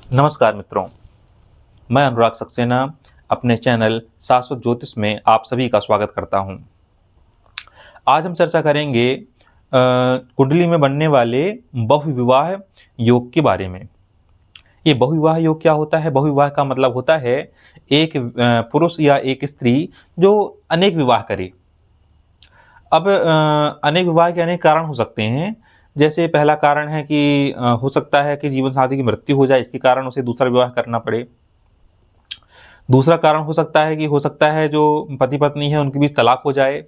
नमस्कार मित्रों, मैं अनुराग सक्सेना अपने चैनल शाश्वत ज्योतिष में आप सभी का स्वागत करता हूं। आज हम चर्चा करेंगे कुंडली में बनने वाले बहुविवाह योग के बारे में। ये बहुविवाह योग क्या होता है? बहुविवाह का मतलब होता है एक पुरुष या एक स्त्री जो अनेक विवाह करे। अब अनेक विवाह के अनेक कारण हो सकते हैं। जैसे पहला कारण है कि हो सकता है कि जीवन साथी की मृत्यु हो जाए, इसके कारण उसे दूसरा विवाह करना पड़े। दूसरा कारण हो सकता है जो पति पत्नी है उनके बीच तलाक हो जाए,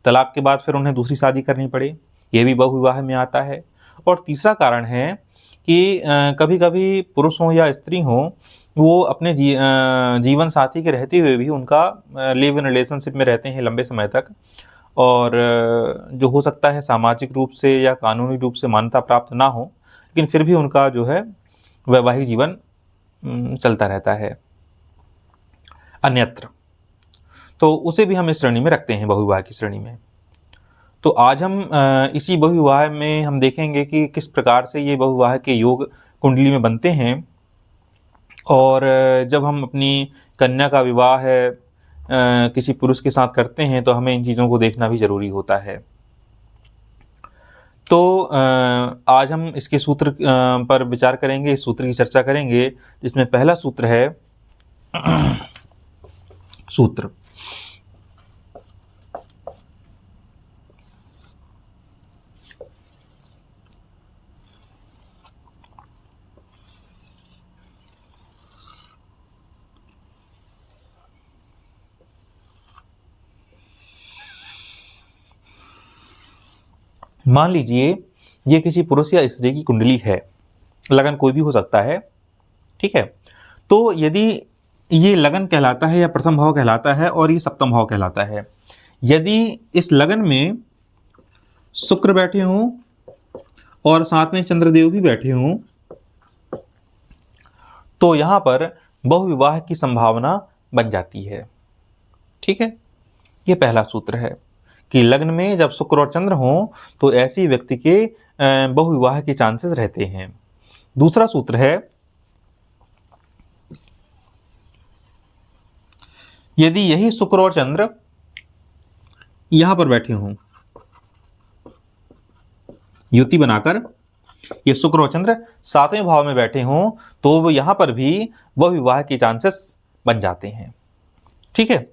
तलाक के बाद फिर उन्हें दूसरी शादी करनी पड़े, ये भी बहुविवाह में आता है। और तीसरा कारण है कि कभी-कभी पुरुष हो या स्त्री हो, वो अपने जीवन साथी के रहते हुए भी उनका लिव इन रिलेशनशिप में रहते हैं लंबे समय तक, और जो हो सकता है सामाजिक रूप से या कानूनी रूप से मान्यता प्राप्त ना हो, लेकिन फिर भी उनका जो है वैवाहिक जीवन चलता रहता है अन्यत्र, तो उसे भी हम इस श्रेणी में रखते हैं, बहुविवाह की श्रेणी में। तो आज हम इसी बहुविवाह में हम देखेंगे कि किस प्रकार से ये बहुविवाह के योग कुंडली में बनते हैं, और जब हम अपनी कन्या का विवाह किसी पुरुष के साथ करते हैं तो हमें इन चीज़ों को देखना भी ज़रूरी होता है। तो आज हम इसके सूत्र पर विचार करेंगे, इस सूत्र की चर्चा करेंगे, जिसमें पहला सूत्र है सूत्र। मान लीजिए ये किसी पुरुष या स्त्री की कुंडली है, लगन कोई भी हो सकता है, ठीक है। तो यदि ये लगन कहलाता है या प्रथम भाव कहलाता है और ये सप्तम भाव कहलाता है, यदि इस लगन में शुक्र बैठे हों और साथ में चंद्रदेव भी बैठे हों, तो यहां पर बहुविवाह की संभावना बन जाती है, ठीक है। ये पहला सूत्र है कि लग्न में जब शुक्र और चंद्र हों तो ऐसी व्यक्ति के बहुविवाह के चांसेस रहते हैं। दूसरा सूत्र है, यदि यही शुक्र और चंद्र यहां पर बैठे हों, युति बनाकर ये शुक्र और चंद्र सातवें भाव में बैठे हों, तो वो यहां पर भी बहुविवाह के चांसेस बन जाते हैं, ठीक है।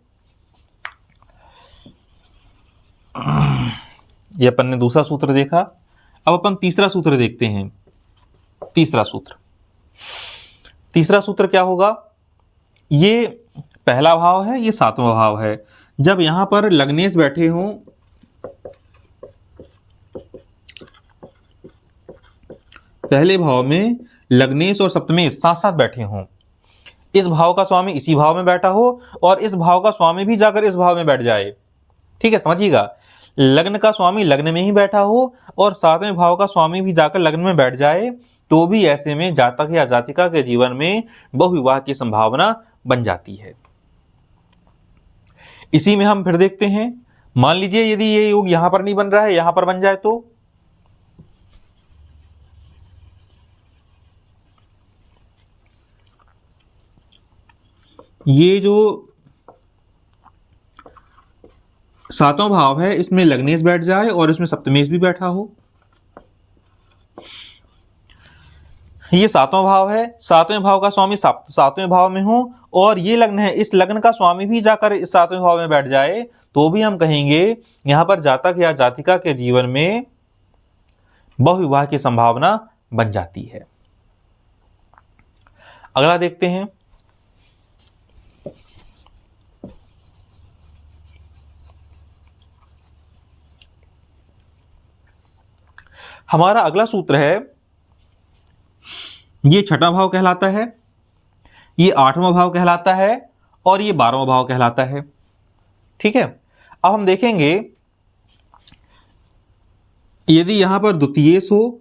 ये अपन ने दूसरा सूत्र देखा। अब अपन तीसरा सूत्र देखते हैं। तीसरा सूत्र क्या होगा? ये पहला भाव है, ये सातवां भाव है। जब यहां पर लग्नेश बैठे हों, पहले भाव में लग्नेश और सप्तमेश साथ साथ बैठे हों, इस भाव का स्वामी इसी भाव में बैठा हो और इस भाव का स्वामी भी जाकर इस भाव में बैठ जाए, ठीक है, समझिएगा। लग्न का स्वामी लग्न में ही बैठा हो और सातवें भाव का स्वामी भी जाकर लग्न में बैठ जाए, तो भी ऐसे में जातक या जातिका के जीवन में बहुविवाह की संभावना बन जाती है। इसी में हम फिर देखते हैं, मान लीजिए यदि ये योग यहां पर नहीं बन रहा है, यहां पर बन जाए, तो ये जो सातवां भाव है इसमें लग्नेश बैठ जाए और इसमें सप्तमेश भी बैठा हो, ये सातवां भाव है, सातवें भाव का स्वामी सातवें भाव में हो और ये लग्न है, इस लग्न का स्वामी भी जाकर इस सातवें भाव में बैठ जाए, तो भी हम कहेंगे यहां पर जातक या जातिका के जीवन में बहुविवाह की संभावना बन जाती है। अगला देखते हैं, हमारा अगला सूत्र है, ये छठवां भाव कहलाता है, ये आठवां भाव कहलाता है और ये 12वां भाव कहलाता है, ठीक है। अब हम देखेंगे, यदि यहां पर द्वितीयेश हो,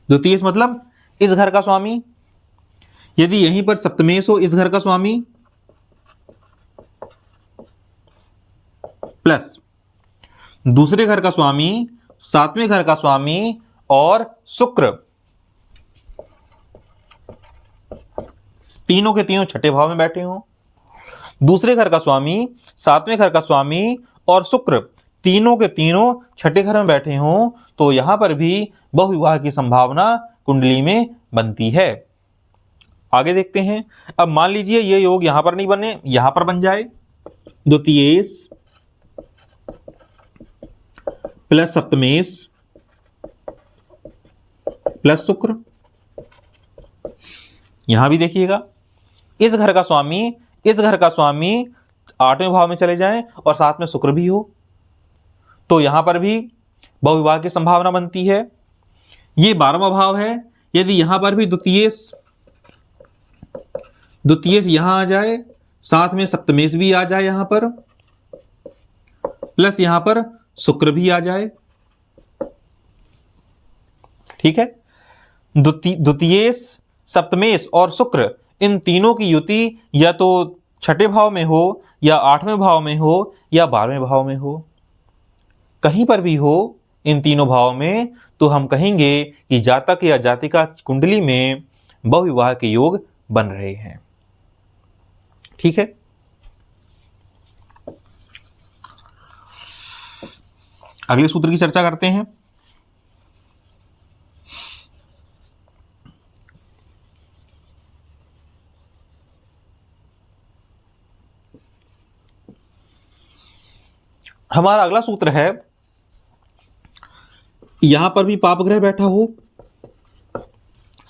द्वितीयेश मतलब इस घर का स्वामी, यदि यहीं पर सप्तमेश हो, इस घर का स्वामी, प्लस दूसरे घर का स्वामी, सातवें घर का स्वामी और शुक्र तीनों के तीनों छठे भाव में बैठे हों, दूसरे घर का स्वामी, सातवें घर का स्वामी और शुक्र तीनों के तीनों छठे घर में बैठे हों, तो यहां पर भी बहुविवाह की संभावना कुंडली में बनती है। आगे देखते हैं। अब मान लीजिए ये योग यहां पर नहीं बने, यहां पर बन जाए। द्वितीयेश प्लस सप्तमेश प्लस शुक्र। यहां भी देखिएगा, इस घर का स्वामी, इस घर का स्वामी आठवें भाव में चले जाएं और साथ में शुक्र भी हो, तो यहां पर भी बहुविवाह की संभावना बनती है। ये 12वां भाव है। यदि यहां पर भी द्वितीयेश यहां आ जाए, साथ में सप्तमेश भी आ जाए यहां पर, प्लस यहां पर शुक्र भी आ जाए, ठीक है। द्वितीयेश, सप्तमेश और शुक्र इन तीनों की युति या तो छठे भाव में हो, या आठवें भाव में हो, या 12वें भाव में हो, कहीं पर भी हो इन तीनों भाव में, तो हम कहेंगे कि जातक या जातिका कुंडली में बहुविवाह के योग बन रहे हैं, ठीक है। अगले सूत्र की चर्चा करते हैं। हमारा अगला सूत्र है, यहां पर भी पाप ग्रह बैठा हो,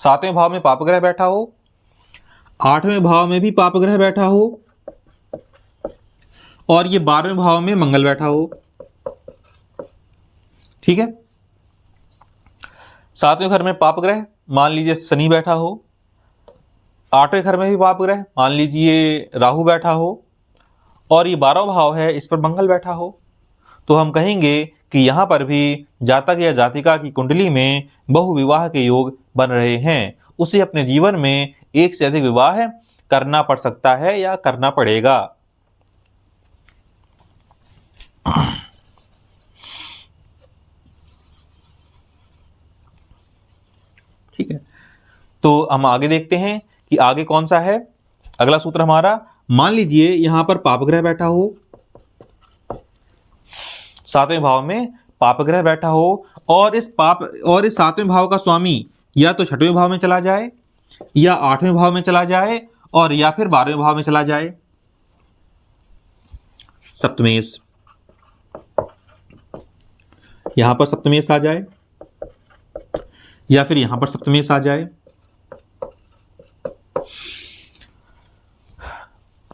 सातवें भाव में पाप ग्रह बैठा हो, आठवें भाव में भी पाप ग्रह बैठा हो, और ये 12वें भाव में मंगल बैठा हो, ठीक है। सातवें घर में पाप ग्रह मान लीजिए शनि बैठा हो, आठवें घर में भी पाप ग्रह मान लीजिए राहु बैठा हो, और ये 12वां भाव है, इस पर मंगल बैठा हो, तो हम कहेंगे कि यहां पर भी जातक या जातिका की कुंडली में बहुविवाह के योग बन रहे हैं। उसे अपने जीवन में एक से अधिक विवाह करना पड़ सकता है या करना पड़ेगा। ठीक है, तो हम आगे देखते हैं कि आगे कौन सा है। अगला सूत्र हमारा, मान लीजिए यहां पर पाप ग्रह बैठा हो, सातवें भाव में पाप ग्रह बैठा हो, और इस सातवें भाव का स्वामी या तो छठवें भाव में चला जाए, या आठवें भाव में चला जाए, और या फिर 12वें भाव में चला जाए। सप्तमेश, यहां पर सप्तमेश आ जाए, या फिर यहां पर सप्तमेश आ जाए।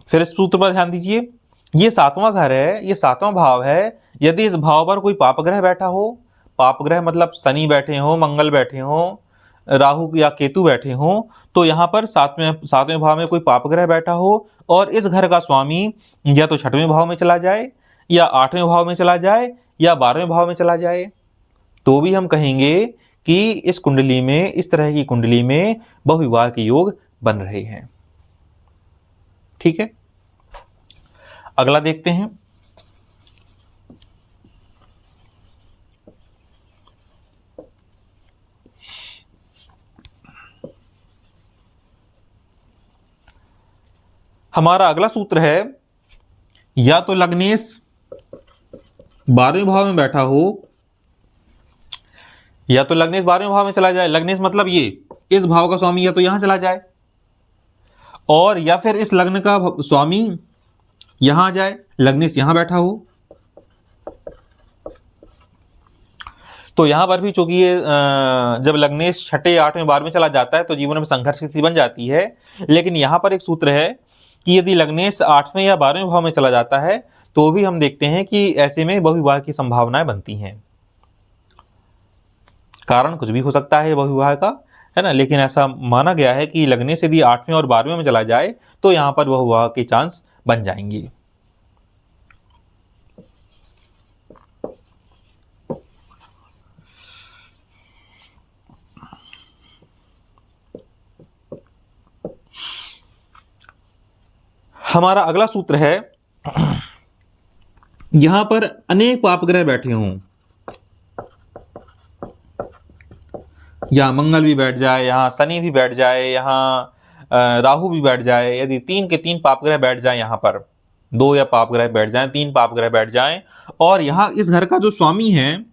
फिर इस सूत्र पर ध्यान दीजिए, ये सातवां घर है, ये सातवां भाव है। यदि इस भाव पर कोई पाप ग्रह बैठा हो, पाप ग्रह मतलब शनि बैठे हो, मंगल बैठे हो, राहु या केतु बैठे हो, तो यहां पर सातवें भाव में कोई पाप ग्रह बैठा हो, और इस घर का स्वामी या तो छठवें भाव में चला जाए, या आठवें भाव में चला जाए, या 12वें भाव में चला जाए, तो भी हम कहेंगे कि इस कुंडली में, इस तरह की कुंडली में बहुविवाह के योग बन रहे हैं, ठीक है। अगला देखते हैं। हमारा अगला सूत्र है, या तो लग्नेश 12वें भाव में बैठा हो, या तो लग्नेश 12वें भाव में चला जाए। लग्नेश मतलब ये इस भाव का स्वामी या तो यहां चला जाए, और या फिर इस लग्न का स्वामी यहां आ जाए, लग्नेश यहां बैठा हो, तो यहां पर भी चूंकि ये जब लग्नेश छठे, आठवें, 12वें चला जाता है तो जीवन में संघर्ष की स्थिति बन जाती है। लेकिन यहां पर एक सूत्र है कि यदि लग्नेश 8वें या 12वें भाव में चला जाता है, तो भी हम देखते हैं कि ऐसे में बहुविवाह की संभावनाएं बनती हैं। कारण कुछ भी हो सकता है बहुविवाह का, है ना, लेकिन ऐसा माना गया है कि लग्नेश यदि 8वें और 12वें में चला जाए तो यहां पर बहुविवाह के चांस बन जाएंगे। हमारा अगला सूत्र है, यहां पर अनेक पाप ग्रह बैठे हों, यहां मंगल भी बैठ जाए, यहां शनि भी बैठ जाए, यहां राहु भी बैठ जाए, यदि 3 के 3 पाप ग्रह बैठ जाए, यहाँ पर 2 या पाप ग्रह बैठ जाएं, 3 पाप ग्रह बैठ जाएं, और यहाँ इस घर का जो स्वामी है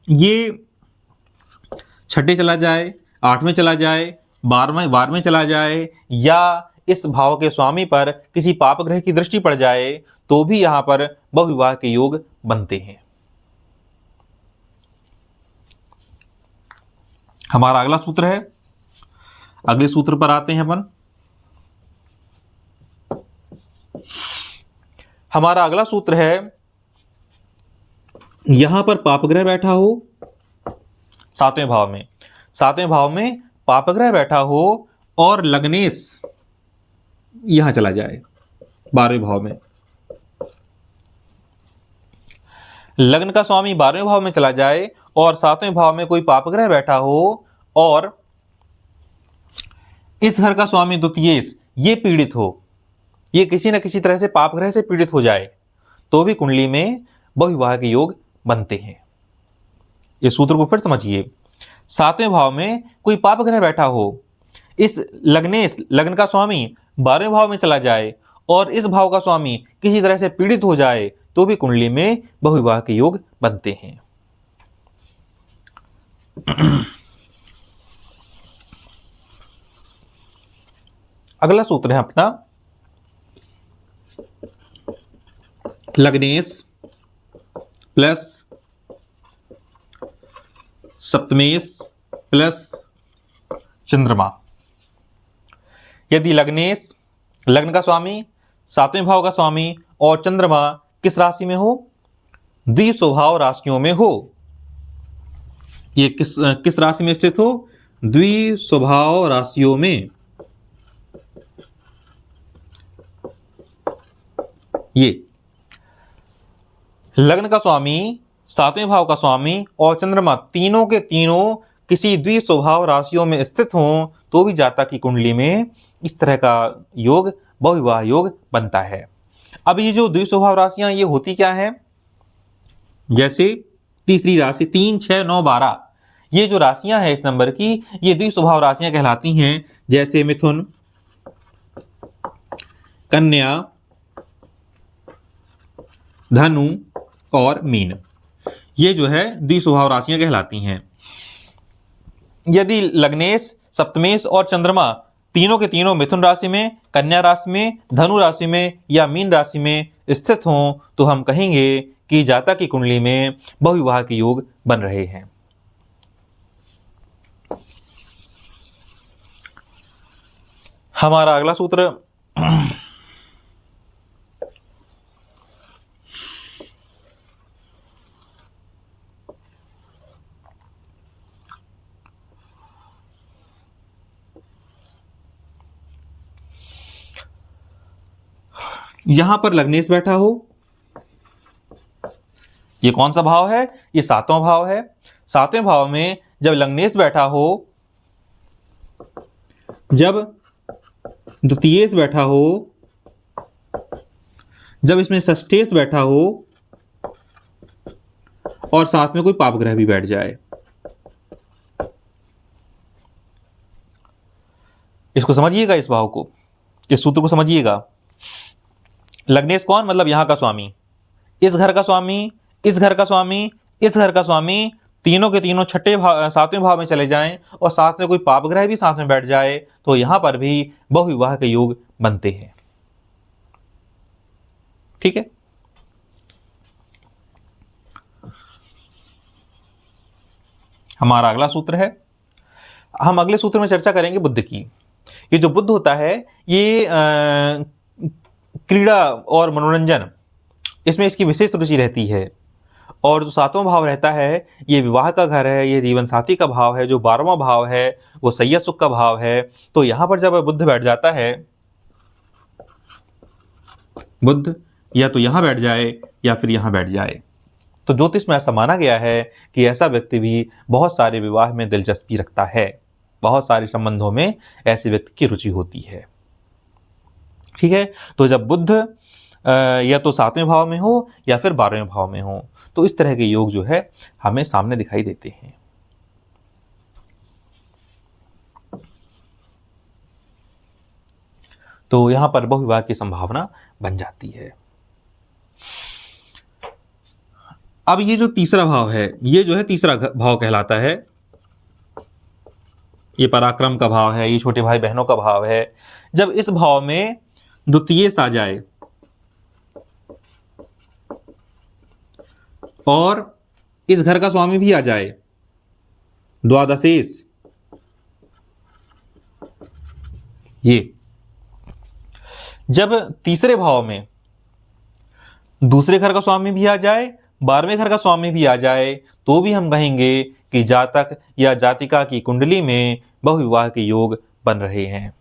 ये छठे चला जाए, 8वें चला जाए, 12वें चला जाए, या इस भाव के स्वामी पर किसी पाप ग्रह की दृष्टि पड़ जाए, तो भी यहाँ पर बहुविवाह के योग बनते हैं। हमारा अगला सूत्र है, अगले सूत्र पर आते हैं अपन। हमारा अगला सूत्र है, यहां पर पापग्रह बैठा हो 7वें भाव में, 7वें भाव में पापग्रह बैठा हो और लग्नेश यहां चला जाए 12वें भाव में, लग्न का स्वामी 12वें भाव में चला जाए और 7वें भाव में कोई पापग्रह बैठा हो और इस घर का स्वामी द्वितीयेश ये पीड़ित हो, ये किसी न किसी तरह से पाप ग्रह से पीड़ित हो जाए, तो भी कुंडली में बहुविवाह के योग बनते हैं। इस सूत्र को फिर समझिए, 7वें भाव में कोई पाप ग्रह बैठा हो, इस लग्नेश लग्न का स्वामी 12वें भाव में चला जाए और इस भाव का स्वामी किसी तरह से पीड़ित हो जाए, तो भी कुंडली में बहुविवाह के योग बनते हैं। अगला सूत्र है अपना, लग्नेश प्लस सप्तमेश प्लस चंद्रमा। यदि लग्नेश लग्न का स्वामी, 7वें भाव का स्वामी और चंद्रमा किस राशि में हो, द्विस्वभाव राशियों में हो, ये किस राशि में स्थित हो, द्विस्वभाव राशियों में, ये लग्न का स्वामी, 7वें भाव का स्वामी और चंद्रमा तीनों के तीनों किसी द्विस्वभाव राशियों में स्थित हों, तो भी जातक की कुंडली में इस तरह का योग बहुविवाह योग बनता है। अब ये जो द्विस्वभाव राशियां ये होती क्या है, जैसे तीसरी राशि 3, 6, 9, 12, ये जो राशियां हैं इस नंबर की, ये द्विस्वभाव राशियां कहलाती हैं। जैसे मिथुन, कन्या, धनु और मीन, ये जो है द्विस्वभाव राशियां कहलाती हैं। यदि लग्नेश, सप्तमेश और चंद्रमा तीनों के तीनों मिथुन राशि में, कन्या राशि में, धनु राशि में या मीन राशि में स्थित हों, तो हम कहेंगे कि जातक की कुंडली में बहुविवाह के योग बन रहे हैं। हमारा अगला सूत्र, यहां पर लग्नेश बैठा हो, ये कौन सा भाव है, ये 7वां भाव है। 7वें भाव में जब लग्नेश बैठा हो, जब द्वितीयेश बैठा हो, जब इसमें षष्ठेश बैठा हो और साथ में कोई पाप ग्रह भी बैठ जाए, इसको समझिएगा, इस भाव को, इस सूत्र को समझिएगा। लग्नेश कौन, मतलब यहां का स्वामी, इस घर का स्वामी, इस घर का स्वामी, इस घर का स्वामी, तीनों के तीनों छठे भाव 7वें भाव में चले जाएं और साथ में कोई पाप ग्रह भी साथ में बैठ जाए, तो यहां पर भी बहुविवाह के योग बनते हैं। ठीक है। हमारा अगला सूत्र है, हम अगले सूत्र में चर्चा करेंगे बुध की। ये जो बुध होता है, ये क्रीड़ा और मनोरंजन, इसमें इसकी विशेष रुचि रहती है। और जो 7वां भाव रहता है, ये विवाह का घर है, ये जीवन साथी का भाव है। जो 12वां भाव है वो सैय्यद सुख का भाव है। तो यहां पर जब बुध बैठ जाता है, बुध या तो यहां बैठ जाए या फिर यहां बैठ जाए, तो ज्योतिष में ऐसा माना गया है कि ऐसा व्यक्ति भी बहुत सारे विवाह में दिलचस्पी रखता है, बहुत सारे संबंधों में ऐसे व्यक्ति की रुचि होती है। ठीक है। तो जब बुध या तो 7वें भाव में हो या फिर 12वें भाव में हो, तो इस तरह के योग जो है हमें सामने दिखाई देते हैं। तो यहाँ पर बहुविवाह की संभावना बन जाती है। अब ये जो तीसरा भाव है, ये जो है तीसरा भाव कहलाता है। ये पराक्रम का भाव है, ये छोटे भाई बहनों का भाव है। जब इस भाव में द्वितीयेश आ जाए और इस घर का स्वामी भी आ जाए, द्वादशेश, ये जब तीसरे भाव में दूसरे घर का स्वामी भी आ जाए, 12वें घर का स्वामी भी आ जाए, तो भी हम कहेंगे कि जातक या जातिका की कुंडली में बहुविवाह के योग बन रहे हैं।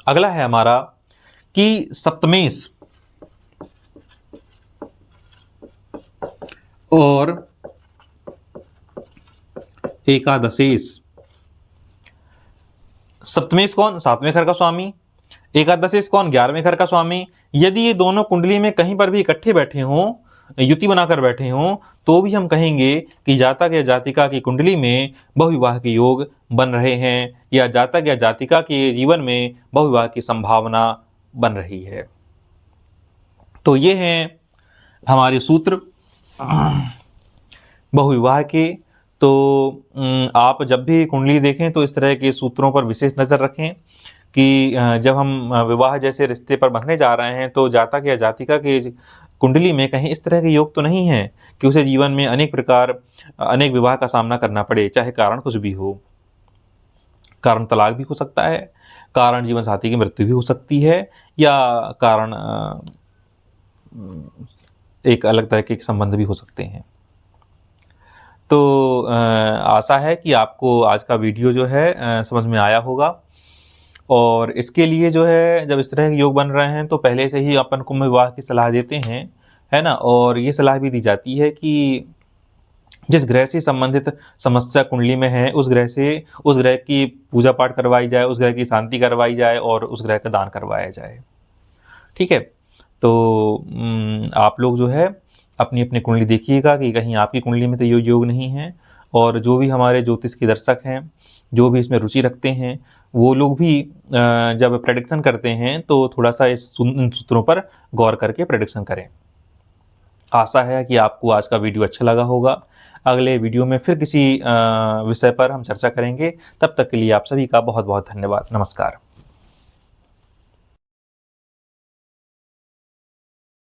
अगला है हमारा कि सप्तमेश और एकादशेश। सप्तमेश कौन? 7वें घर का स्वामी। एकादशेश कौन? 11वें घर का स्वामी। यदि ये दोनों कुंडली में कहीं पर भी इकट्ठे बैठे हों, युति बनाकर बैठे हों, तो भी हम कहेंगे कि जातक या जातिका की कुंडली में बहुविवाह के योग बन रहे हैं, या जातक या जातिका के जीवन में बहुविवाह की संभावना बन रही है। तो ये हैं हमारे सूत्र बहुविवाह के। तो आप जब भी कुंडली देखें तो इस तरह के सूत्रों पर विशेष नज़र रखें कि जब हम विवाह जैसे रिश्ते पर बंधने जा रहे हैं तो जातक या जातिका के कुंडली में कहीं इस तरह के योग तो नहीं है कि उसे जीवन में अनेक विवाह का सामना करना पड़े, चाहे कारण कुछ भी हो। कारण तलाक भी हो सकता है, कारण जीवन साथी की मृत्यु भी हो सकती है, या कारण एक अलग तरह के संबंध भी हो सकते हैं। तो आशा है कि आपको आज का वीडियो जो है समझ में आया होगा। और इसके लिए जो है जब इस तरह के योग बन रहे हैं तो पहले से ही अपन कुंभ विवाह की सलाह देते हैं, है ना। और ये सलाह भी दी जाती है कि जिस ग्रह से संबंधित समस्या कुंडली में है उस ग्रह की पूजा पाठ करवाई जाए, उस ग्रह की शांति करवाई जाए और उस ग्रह का दान करवाया जाए। ठीक है। तो आप लोग जो है अपनी अपनी कुंडली देखिएगा कि कहीं आपकी कुंडली में तो ये योग नहीं है। और जो भी हमारे ज्योतिष के दर्शक हैं, जो भी इसमें रुचि रखते हैं, वो लोग भी जब प्रेडिक्शन करते हैं तो थोड़ा सा इन सूत्रों पर गौर करके प्रेडिक्शन करें। आशा है कि आपको आज का वीडियो अच्छा लगा होगा। अगले वीडियो में फिर किसी विषय पर हम चर्चा करेंगे। तब तक के लिए आप सभी का बहुत बहुत धन्यवाद। नमस्कार।